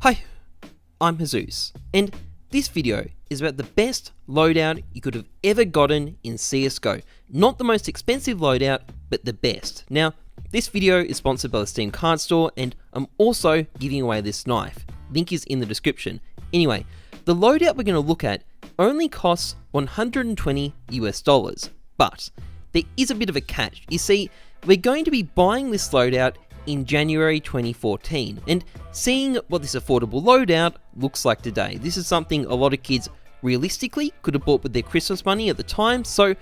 Hi, I'm Jesus, and this video is about the best loadout you could have ever gotten in CSGO. Not the most expensive loadout, but the best. Now, this video is sponsored by the Steam Card Store, and I'm also giving away this knife. Link is in the description. Anyway, the loadout we're going to look at only costs $120 US, but there is a bit of a catch. You see, we're going to be buying this loadout in January 2014, and seeing what this affordable loadout looks like today. This is something a lot of kids realistically could have bought with their Christmas money at the time, so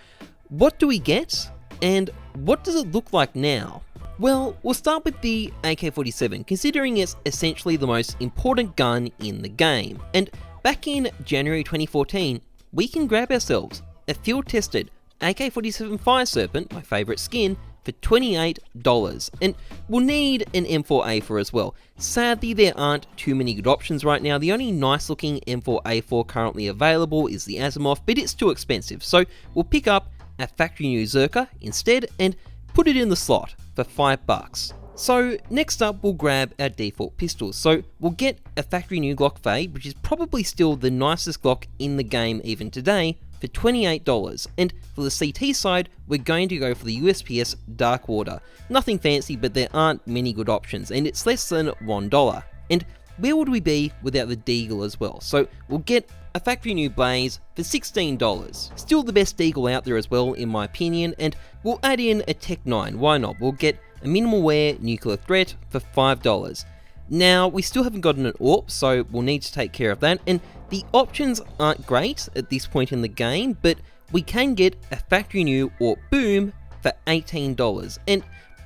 what do we get, and what does it look like now? Well, we'll start with the AK-47, considering it's essentially the most important gun in the game, and back in January 2014, we can grab ourselves a field-tested AK-47 Fire Serpent, my favourite skin, for $28, and we'll need an M4A4 as well. Sadly, there aren't too many good options right now. The only nice looking M4A4 currently available is the Asimov, but it's too expensive, so we'll pick up a factory new Zerka instead and put it in the slot for $5. So next up, we'll grab our default pistols. So we'll get a factory new Glock Fade, which is probably still the nicest Glock in the game even today, for $28, and for the CT side, we're going to go for the USPS Darkwater. Nothing fancy, but there aren't many good options, and it's less than $1. And where would we be without the Deagle as well? So we'll get a factory new Blaze for $16. Still the best Deagle out there as well, in my opinion, and we'll add in a Tech 9, why not? We'll get a minimal wear nuclear threat for $5. Now, we still haven't gotten an AWP, so we'll need to take care of that, and the options aren't great at this point in the game, but we can get a factory new AWP Boom for $18, and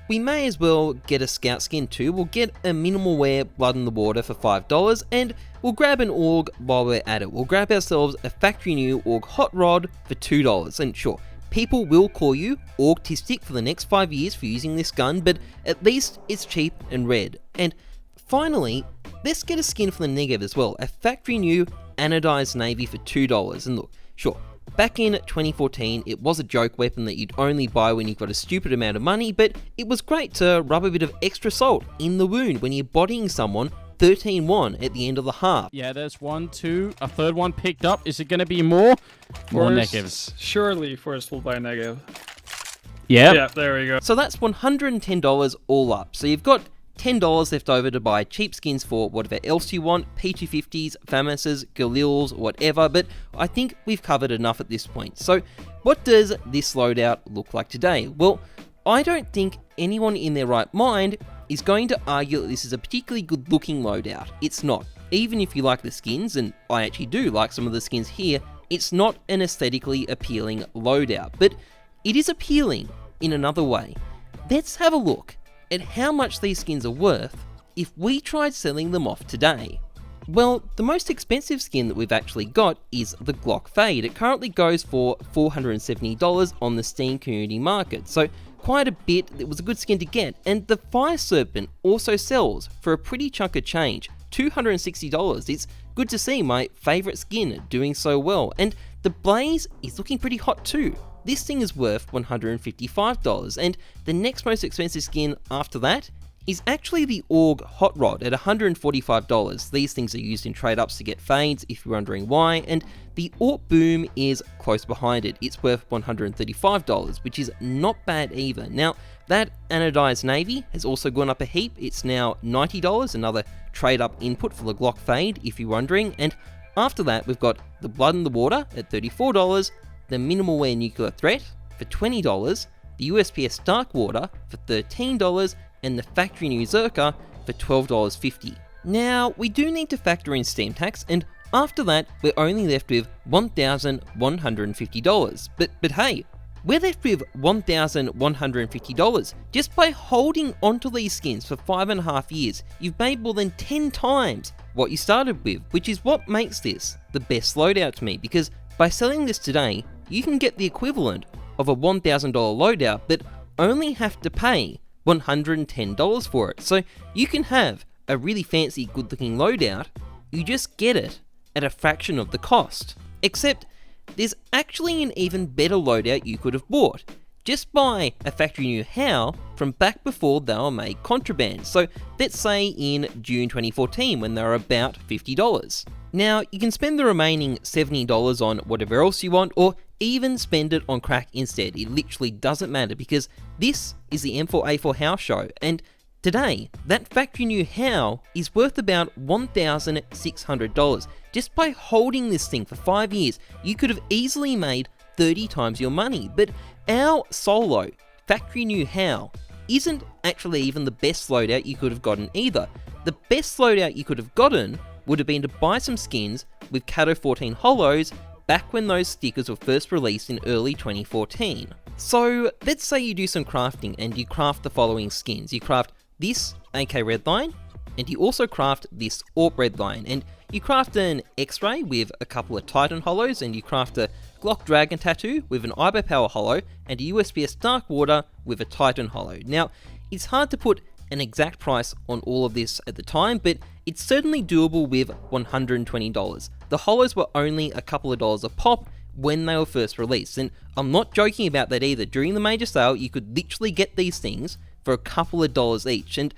we may as well get a scout skin too. We'll get a minimal wear Blood in the Water for $5, and we'll grab an AUG while we're at it. We'll grab ourselves a factory new AUG Hot Rod for $2, and sure, people will call you AUGtistic for the next 5 years for using this gun, but at least it's cheap and red. And finally, let's get a skin for the Negev as well, a factory new Anodized Navy for $2. And look, sure, back in 2014, it was a joke weapon that you'd only buy when you've got a stupid amount of money, but it was great to rub a bit of extra salt in the wound when you're bodying someone 13-1 at the end of the half. Yeah, there's one, two, a third one picked up. Is it going to be more? More negatives. Surely first we'll buy a negative. Yep. Yeah, there we go. So that's $110 all up. So you've got $10 left over to buy cheap skins for whatever else you want, P250s, FAMASs, Galils, whatever, but I think we've covered enough at this point. So what does this loadout look like today? Well, I don't think anyone in their right mind is going to argue that this is a particularly good looking loadout. It's not. Even if you like the skins, and I actually do like some of the skins here, it's not an aesthetically appealing loadout, but it is appealing in another way. Let's have a look at how much these skins are worth if we tried selling them off today. Well, the most expensive skin that we've actually got is the Glock Fade. It currently goes for $470 on the Steam community market, so quite a bit. It was a good skin to get, and the Fire Serpent also sells for a pretty chunk of change, $260. It's good to see my favourite skin doing so well, and the Blaze is looking pretty hot too. This thing is worth $155, and the next most expensive skin after that is actually the AUG Hot Rod at $145. These things are used in trade-ups to get fades, if you're wondering why, and the AWP Boom is close behind it. It's worth $135, which is not bad either. Now, that Anodized Navy has also gone up a heap. It's now $90, another trade-up input for the Glock Fade, if you're wondering, and after that, we've got the Blood in the Water at $34, the Minimal Wear Nuclear Threat for $20, the USPS Darkwater for $13, and the factory new Zerka for $12.50. Now, we do need to factor in Steam tax, and after that, we're only left with $1,150. But hey, we're left with $1,150 just by holding onto these skins for 5.5 years. You've made more than 10 times what you started with, which is what makes this the best loadout to me, because by selling this today, you can get the equivalent of a $1,000 loadout, but only have to pay $110 for it. So you can have a really fancy, good-looking loadout, you just get it at a fraction of the cost. Except, there's actually an even better loadout you could have bought. just buy a factory new HAL from back before they were made contraband. So let's say in June 2014 when they were about $50. Now you can spend the remaining $70 on whatever else you want, or even spend it on crack instead. It literally doesn't matter, because this is the M4A4 HAL show, and today that factory new HAL is worth about $1,600. Just by holding this thing for 5 years, you could have easily made 30 times your money. But our solo factory new HAL isn't actually even the best loadout you could have gotten either. The best loadout you could have gotten would have been to buy some skins with Cato 14 holos back when those stickers were first released in early 2014. So let's say you do some crafting and you craft the following skins. You craft this AK Redline, and you also craft this AWP Redline, and you craft an X-Ray with a couple of Titan holos, and you craft a Glock Dragon Tattoo with an Ibo Power holo, and a USPS Dark Water with a Titan holo. Now, it's hard to put an exact price on all of this at the time, but it's certainly doable with $120. The holos were only a couple of dollars a pop when they were first released, and I'm not joking about that either. During the major sale, you could literally get these things for a couple of dollars each, and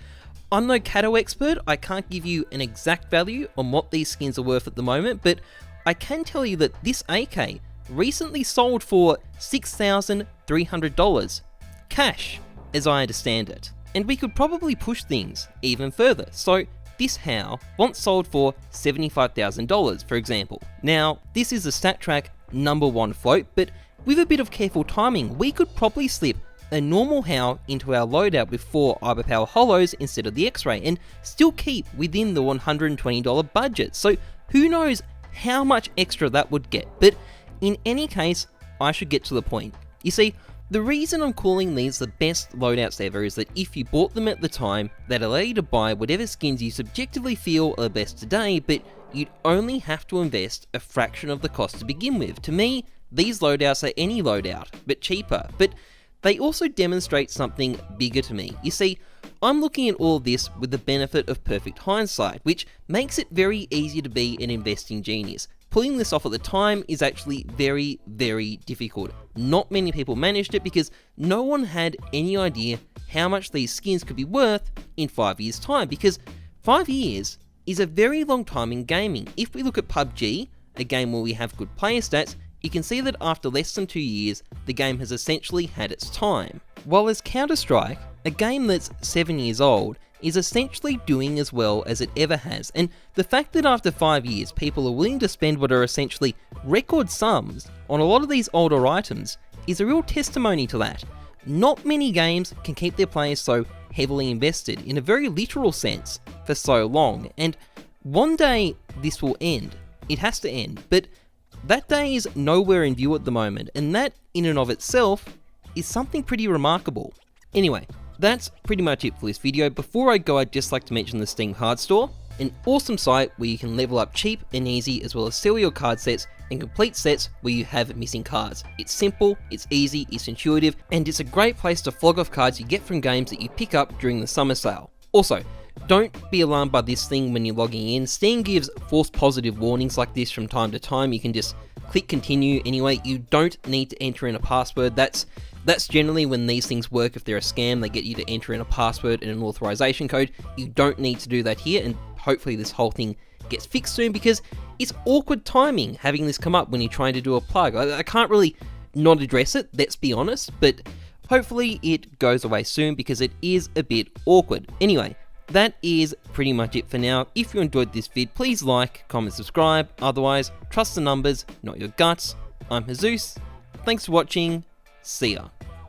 I'm no Cato expert. I can't give you an exact value on what these skins are worth at the moment, but I can tell you that this AK recently sold for $6,300 cash, as I understand it. And we could probably push things even further. So this HAL once sold for $75,000, for example. Now, this is a StatTrak #1 float, but with a bit of careful timing, we could probably slip a normal HAL into our loadout with 4 Ibo Power holos instead of the X-Ray, and still keep within the $120 budget. So who knows how much extra that would get. But in any case, I should get to the point. You see, the reason I'm calling these the best loadouts ever is that if you bought them at the time, they'd allow you to buy whatever skins you subjectively feel are best today, but you'd only have to invest a fraction of the cost to begin with. To me, these loadouts are any loadout, but cheaper. But they also demonstrate something bigger to me. You see, I'm looking at all of this with the benefit of perfect hindsight, which makes it very easy to be an investing genius. Pulling this off at the time is actually very, very difficult. Not many people managed it because no one had any idea how much these skins could be worth in 5 years' time, because 5 years is a very long time in gaming. If we look at PUBG, a game where we have good player stats, you can see that after less than 2 years, the game has essentially had its time. While as Counter-Strike, a game that's 7 years old, is essentially doing as well as it ever has, and the fact that after 5 years people are willing to spend what are essentially record sums on a lot of these older items is a real testimony to that. Not many games can keep their players so heavily invested, in a very literal sense, for so long, and one day this will end. It has to end, but that day is nowhere in view at the moment, and that in and of itself is something pretty remarkable. Anyway, that's pretty much it for this video. Before I go, I'd just like to mention the Steam Card Store, an awesome site where you can level up cheap and easy, as well as sell your card sets and complete sets where you have missing cards. It's simple, it's easy, it's intuitive, and it's a great place to flog off cards you get from games that you pick up during the summer sale. Also, don't be alarmed by this thing when you're logging in. Steam gives false positive warnings like this from time to time. You can just click continue anyway. You don't need to enter in a password. That's generally when these things work. If they're a scam, they get you to enter in a password and an authorization code. You don't need to do that here, and hopefully this whole thing gets fixed soon, because it's awkward timing having this come up when you're trying to do a plug. I can't really not address it, let's be honest, but hopefully it goes away soon because it is a bit awkward. Anyway, that is pretty much it for now. If you enjoyed this vid, please like, comment, subscribe. Otherwise, trust the numbers, not your guts. I'm Jesus. Thanks for watching. See ya.